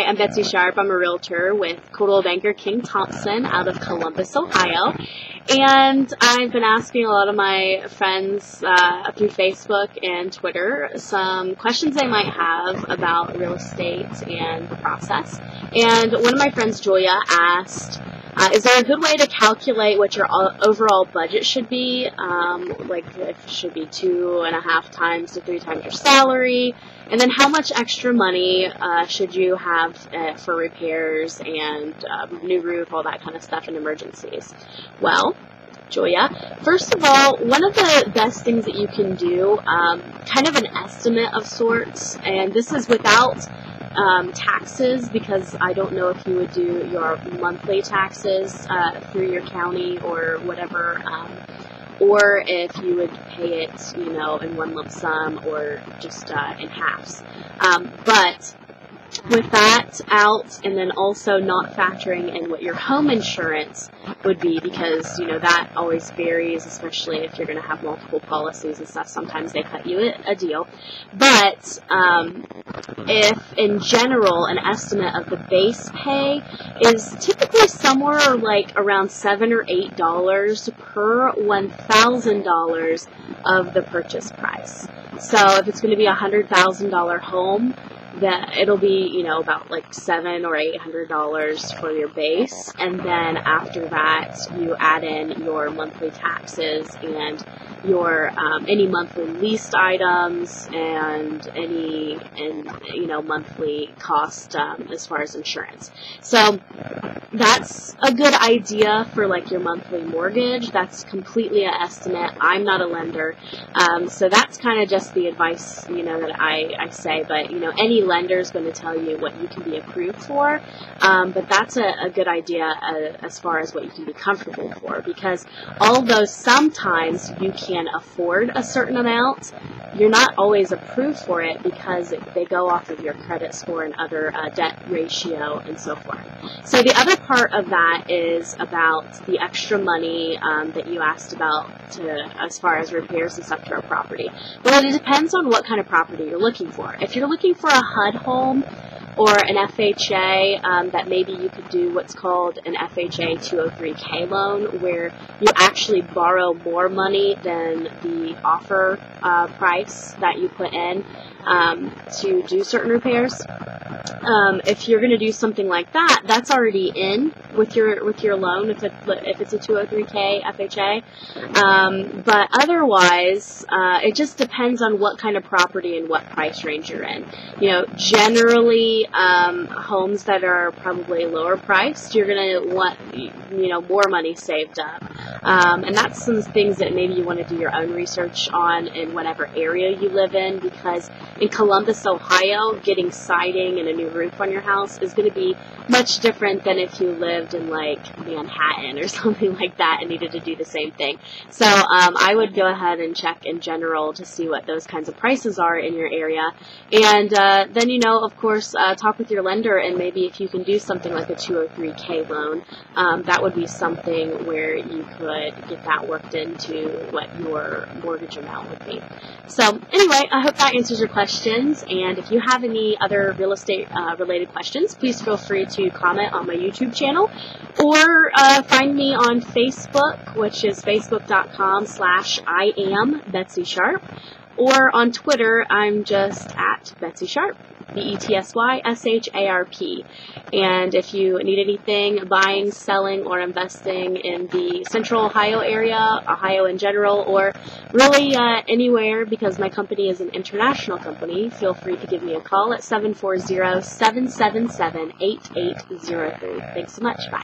Hi, I'm Betsy Sharp. I'm a realtor with Coldwell Banker King Thompson out of Columbus, Ohio. And I've been asking a lot of my friends through Facebook and Twitter some questions they might have about real estate and the process. And one of my friends, Julia, asked, is there a good way to calculate what your overall budget should be? Like if it should be 2.5 times to 3 times your salary, and then how much extra money should you have for repairs and new roof, all that kind of stuff, and emergencies? Well, Julia, first of all, one of the best things that you can do, kind of an estimate of sorts, and this is without taxes, because I don't know if you would do your monthly taxes through your county or whatever, or if you would pay it, you know, in one lump sum or just in halves. But with that out, and then also not factoring in what your home insurance would be, because, you know, that always varies, especially if you're going to have multiple policies and stuff. Sometimes they cut you a deal. But if, in general, an estimate of the base pay is typically somewhere like around $7 or $8 per $1,000 of the purchase price. So if it's going to be a $100,000 home, that it'll be, you know, about like $700 or $800 for your base, and then after that you add in your monthly taxes and your any monthly leased items and any monthly cost as far as insurance. So that's a good idea for like your monthly mortgage. That's completely an estimate. I'm not a lender, so that's kind of just the advice, you know, that I say. But you know, any lender is going to tell you what you can be approved for, but that's a good idea as far as what you can be comfortable for, because although sometimes you can afford a certain amount, you're not always approved for it, because they go off of your credit score and other debt ratio and so forth. So the other part of that is about the extra money that you asked about as far as repairs and stuff to our property. Well, it depends on what kind of property you're looking for. If you're looking for a HUD home or an FHA, that maybe you could do what's called an FHA 203K loan, where you actually borrow more money than the offer price that you put in to do certain repairs. If you're going to do something like that, that's already in with your loan if it's a 203K FHA. But otherwise, it just depends on what kind of property and what price range you're in. You know, generally, homes that are probably lower priced, you're going to want, you know, more money saved up. And that's some things that maybe you want to do your own research on in whatever area you live in, because in Columbus, Ohio, getting siding and a new roof on your house is going to be much different than if you lived in like Manhattan or something like that and needed to do the same thing. So I would go ahead and check in general to see what those kinds of prices are in your area, and then, you know, of course, talk with your lender, and maybe if you can do something like a 203K loan, that would be something where you could get that worked into what your mortgage amount would be. So anyway, I hope that answers your questions, and if you have any other real estate related questions, please feel free to comment on my YouTube channel, or find me on Facebook, which is facebook.com/I am Betsy Sharp, or on Twitter, I'm just at Betsy Sharp. BETSYSHARP. And if you need anything buying, selling, or investing in the Central Ohio area, Ohio in general, or really anywhere, because my company is an international company, feel free to give me a call at 740-777-8803. Thanks so much. Bye.